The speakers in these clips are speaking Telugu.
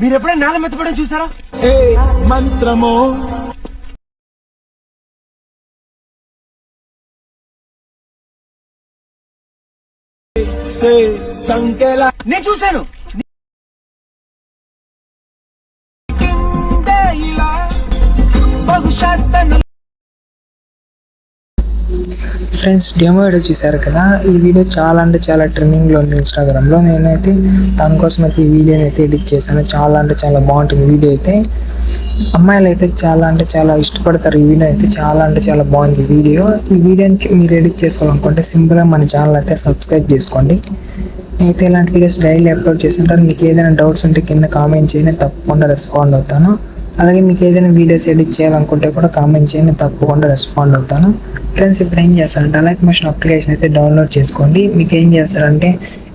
మీరు ఎప్పుడైనా నాల మెత్తపడడం చూసారా? ఏ మంత్రమో సంకెలా నేను చూశాను. ఫ్రెండ్స్, డెమో వీడియో చూశారు కదా. ఈ వీడియో చాలా అంటే చాలా ట్రెండింగ్లో ఉంది ఇన్స్టాగ్రామ్లో. నేనైతే దానికోసం అయితే ఈ వీడియోని అయితే ఎడిట్ చేశాను. చాలా అంటే చాలా బాగుంటుంది వీడియో అయితే. అమ్మాయిలు అయితే చాలా అంటే చాలా ఇష్టపడతారు. ఈ వీడియో అయితే చాలా అంటే చాలా బాగుంది వీడియో. ఈ వీడియోని మీరు ఎడిట్ చేసుకోవాలనుకుంటే సింపుల్గా మన ఛానల్ అయితే సబ్స్క్రైబ్ చేసుకోండి. నేనైతే ఇలాంటి వీడియోస్ డైలీ అప్లోడ్ చేస్తుంటాను. మీకు ఏదైనా డౌట్స్ ఉంటే కింద కామెంట్ చేయండి, తప్పకుండా రెస్పాండ్ అవుతాను. అలాగే మీకు ఏదైనా వీడియోస్ ఎడిట్ చేయాలనుకుంటే కూడా కామెంట్ చేయండి, తప్పకుండా రెస్పాండ్ అవుతాను. ఫ్రెండ్స్, ఇప్పుడు ఏం చేస్తారంటే అలైట్ మోషన్ అప్లికేషన్ అయితే డౌన్లోడ్ చేసుకోండి. మీకు ఏం చేస్తారంటే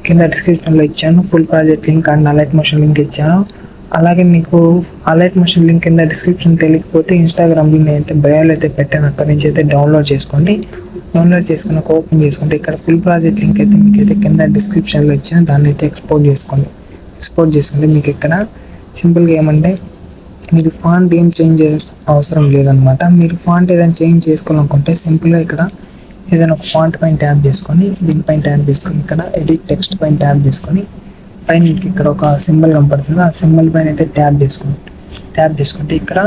కింద డిస్క్రిప్షన్లో ఇచ్చాను full project link and alight motion link ఇచ్చాను. అలాగే మీకు అలైట్ మోషన్ లింక్ కింద డిస్క్రిప్షన్ తెలియకపోతే ఇన్స్టాగ్రామ్లో నేనైతే బయోలో అయితే పెట్టాను, అక్కడి నుంచి అయితే డౌన్లోడ్ చేసుకోండి. డౌన్లోడ్ చేసుకున్నాక ఓపెన్ చేసుకుంటే ఇక్కడ ఫుల్ ప్రాజెక్ట్ లింక్ అయితే మీకు అయితే కింద డిస్క్రిప్షన్లో ఇచ్చాను, దాన్ని అయితే ఎక్స్పోర్ట్ చేసుకుంటే మీకు ఇక్కడ సింపుల్గా ఏమంటే మీరు ఫాంట్ ఏం చేంజ్ అవసరం లేదనమాట. మీరు ఫాంట్ ఏదైనా చేంజ్ చేసుకోవాలనుకుంటే సింపుల్గా ఇక్కడ ఏదైనా ఒక ఫాంట్ పైన ట్యాప్ చేసుకొని దీనిపైన ట్యాప్ చేసుకొని ఇక్కడ ఎడిట్ టెక్స్ట్ పైన ట్యాప్ చేసుకొని పైన మీకు ఇక్కడ ఒక సింబల్ కనపడుతుంది. ఆ సింబల్ పైన అయితే ట్యాప్ చేసుకుంటే ఇక్కడ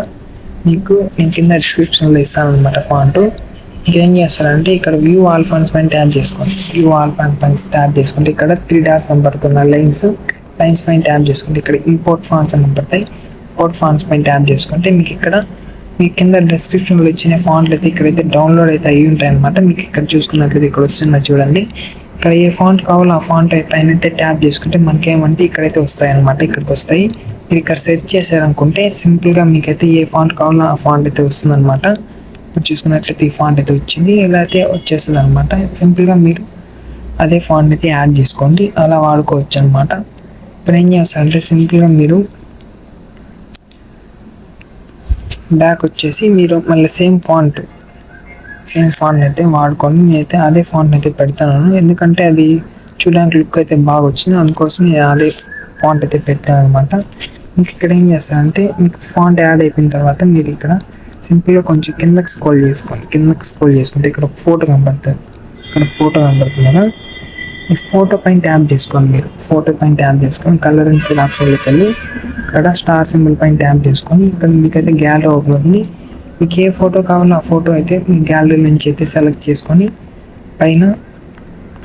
మీకు నేను కింద డిస్క్రిప్షన్లో ఇస్తాను అనమాట ఫాంట్. మీకు ఏం చేస్తారంటే ఇక్కడ వ్యూ ఆల్ ఫాంట్స్ పైన ట్యాప్ చేసుకోండి. వ్యూ ఆల్ ఫాంట్స్ పైన ట్యాప్ చేసుకుంటే ఇక్కడ 3 డాట్స్ కనపడుతున్న లైన్స్ పైన ట్యాప్ చేసుకుంటే ఇక్కడ ఇంపోర్ట్ ఫాంట్స్ అని కనపడతాయి. ఇంపోర్ట్ ఫాంట్స్ పైన ట్యాప్ చేసుకుంటే మీకు ఇక్కడ మీ కింద డిస్క్రిప్షన్లో ఇచ్చిన ఫాంట్లు అయితే ఇక్కడైతే డౌన్లోడ్ అయితే అయ్యి ఉంటాయి అనమాట. మీకు ఇక్కడ చూసుకున్నట్లయితే ఇక్కడ వస్తున్నా చూడండి. ఇక్కడ ఏ ఫాంట్ కావాలో ఆ ఫాంట్ పైన అయితే ట్యాప్ చేసుకుంటే మనకి ఏమంటే ఇక్కడైతే వస్తాయి అనమాట. ఇక్కడికి వస్తాయి. మీరు ఇక్కడ సెర్చ్ చేశారనుకుంటే సింపుల్గా మీకైతే ఏ ఫాంట్ కావాలో ఆ ఫాంట్ అయితే వస్తుంది అనమాట. ఇప్పుడు చూసుకున్నట్లయితే ఈ ఫాంట్ అయితే వచ్చింది, ఇలా అయితే వచ్చేస్తుంది అనమాట. సింపుల్గా మీరు అదే ఫాంట్ అయితే యాడ్ చేసుకోండి, అలా వాడుకోవచ్చు అనమాట. ఇప్పుడు ఏం చేస్తారంటే సింపుల్గా మీరు బ్యాక్ వచ్చేసి మీరు మళ్ళీ సేమ్ ఫాంట్ అయితే వాడుకొని నేనైతే అదే ఫాంట్ అయితే పెడతాను, ఎందుకంటే అది చూడడానికి లుక్ అయితే బాగా వచ్చింది, అందుకోసం నేను అదే ఫాంట్ అయితే పెట్టాను అనమాట. మీకు ఇక్కడ ఏం చేస్తారంటే మీకు ఫాంట్ యాడ్ అయిపోయిన తర్వాత మీరు ఇక్కడ సింపుల్గా కొంచెం కిందకి స్క్రోల్ చేసుకుంటే ఇక్కడ ఒక ఫోటో కనబడుతుంది. ఇక్కడ ఫోటో కనబడుతుంది కదా, ఈ ఫోటో పైన ట్యాప్ చేసుకోండి. మీరు ఫోటో పైన ట్యాప్ చేసుకొని కలర్ అండ్ ఫిల్ ఆప్షన్లోకి వెళ్ళి ఇక్కడ స్టార్ సింబల్ పైన ట్యాప్ చేసుకొని ఇక్కడ మీకైతే గ్యాలరీ ఓపెన్ అవుతుంది. మీకు ఏ ఫోటో కావాలో ఆ ఫోటో అయితే మీ గ్యాలరీ నుంచి అయితే సెలెక్ట్ చేసుకొని పైన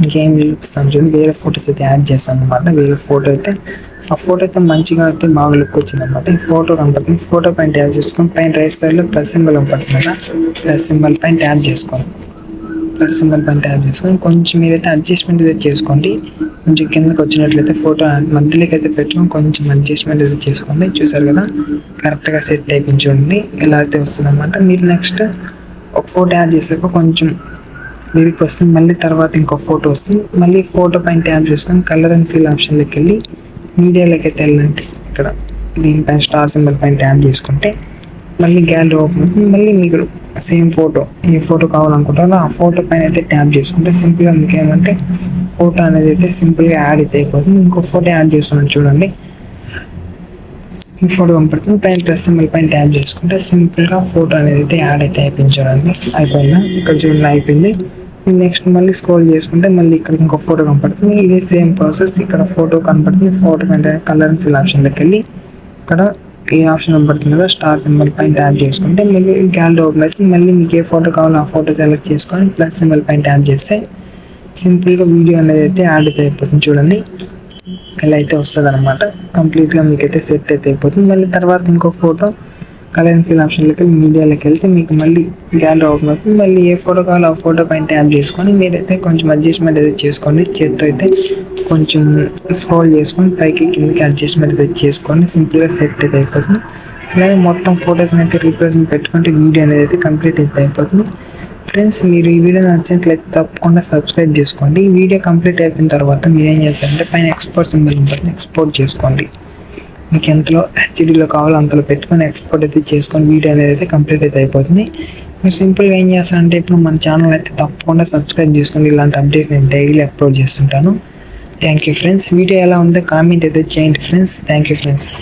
ఇంకేం చూపిస్తాను చూడండి, వేరే ఫొటోస్ అయితే యాడ్ చేస్తాను అనమాట. వేరే ఫోటో అయితే ఆ ఫోటో అయితే మంచిగా అయితే బాగా లుక్ వచ్చింది అనమాట. ఈ ఫోటో కనపడుతుంది. ఫోటో పైన ట్యాప్ చేసుకొని పైన రైట్ సైడ్లో ప్లస్ సింబల్ కనపడుతుంది కదా, ప్లస్ సింబల్ పైన ట్యాప్ చేసుకొని కొంచెం మీరైతే అడ్జస్ట్మెంట్ అయితే చేసుకోండి. కొంచెం కిందకి వచ్చినట్లయితే ఫోటో మధ్యలోకి అయితే పెట్టుకొని కొంచెం అడ్జస్ట్మెంట్ అయితే చేసుకోండి. చూసారు కదా, కరెక్ట్గా సెట్ అయిపోయింది చూడండి, ఇలా అయితే వస్తుంది అనమాట. మీరు నెక్స్ట్ ఒక ఫోటో యాడ్ చేసాక కొంచెం లిరిక్ వస్తుంది, మళ్ళీ తర్వాత ఇంకో ఫోటో వస్తుంది. మళ్ళీ ఫోటో పైన ట్యాప్ చేసుకొని కలర్ అండ్ ఫిల్ ఆప్షన్లోకి వెళ్ళి మీడియాలోకి అయితే వెళ్ళండి. ఇక్కడ దీనిపైన స్టార్ సింబల్ పైన ట్యాప్ చేసుకుంటే మళ్ళీ గ్యాలరీ ఓపెన్ అవుతుంది. మళ్ళీ మీకు సేమ్ ఫోటో ఏ ఫోటో కావాలనుకుంటారో ఆ ఫోటో పైన అయితే ట్యాప్ చేసుకుంటే సింపుల్గా మీకు ఏమంటే ఫోటో అనేది అయితే సింపుల్గా యాడ్ అయితే అయిపోతుంది. ఇంకో ఫోటో యాడ్ చేస్తున్నాను చూడండి, ఈ ఫోటో కనపడుతుంది. పైన ప్లస్ సింబల్ పైన ట్యాప్ చేసుకుంటే సింపుల్గా ఫోటో అనేది అయితే యాడ్ అయితే అయిపోయింది చూడండి. అయిపోయిందా, ఇక్కడ చూడండి అయిపోయింది. నెక్స్ట్ మళ్ళీ స్క్రోల్ చేసుకుంటే మళ్ళీ ఇక్కడ ఇంకో ఫోటో కనపడుతుంది. ఇదే సేమ్ ప్రాసెస్. ఇక్కడ ఫోటో కనపడుతుంది, ఫోటో పైన కలర్ అండ్ ఫిల్ ఆప్షన్లోకి వెళ్ళి ఇక్కడ ఏ ఆప్షన్ కనపడుతుంది కదా, స్టార్ సింబల్ పైన ట్యాప్ చేసుకుంటే మళ్ళీ గ్యాలరీ ఓపెన్ అవుతుంది. మళ్ళీ మీకు ఏ ఫోటో కావాలో ఆ ఫోటో సెలెక్ట్ చేసుకొని ప్లస్ సింబల్ పైన ట్యాప్ చేస్తే సింపుల్గా వీడియో అనేది అయితే యాడ్ అయితే అయిపోతుంది చూడండి. ఇలా అయితే వస్తుంది అనమాట. కంప్లీట్గా మీకైతే సెట్ అయితే అయిపోతుంది. మళ్ళీ తర్వాత ఇంకో ఫోటో కలర్ అండ్ ఫిల్ ఆప్షన్లోకి వెళ్ళి మీడియాలోకి వెళ్తే మీకు మళ్ళీ గ్యాలరీ ఓపెన్ అవుతుంది. మళ్ళీ ఏ ఫోటో కావాలో ఆ ఫోటో పైన ట్యాప్ చేసుకొని మీరైతే కొంచెం అడ్జస్ట్మెంట్ అయితే చేసుకోండి. చేతితో అయితే కొంచెం స్క్రోల్ చేసుకొని పైకి కిందకి అడ్జస్ట్మెంట్ అయితే చేసుకోండి. సింపుల్గా సెట్ అయితే అయిపోతుంది. అలాగే మొత్తం ఫొటోస్ని అయితే రీప్లేస్మెంట్ పెట్టుకుంటే వీడియో అనేది అయితే కంప్లీట్ అయితే అయిపోతుంది. ఫ్రెండ్స్, మీరు ఈ వీడియో నచ్చినట్లయితే తప్పకుండా సబ్స్క్రైబ్ చేసుకోండి. ఈ వీడియో కంప్లీట్ అయిపోయిన తర్వాత మీరు ఏం చేస్తారంటే పైన ఎక్స్పోర్ట్ సింబల్ ఉంటుంది, ఎక్స్పోర్ట్ చేసుకోండి. మీకు ఎంతలో హెచ్డీలో కావాలో అంతలో పెట్టుకొని ఎక్స్పోర్ట్ అయితే చేసుకొని వీడియో అనేది అయితే కంప్లీట్ అయితే అయిపోతుంది. మీరు సింపుల్గా ఏం చేస్తారంటే ఇప్పుడు మన ఛానల్ అయితే తప్పకుండా సబ్స్క్రైబ్ చేసుకోండి. ఇలాంటి అప్డేట్ నేను డైలీ అప్లోడ్ చేస్తుంటాను. Thank you friends. వీడియో ఎలా ఉందో కామెంట్ అయితే చేయండి ఫ్రెండ్స్. Thank you friends.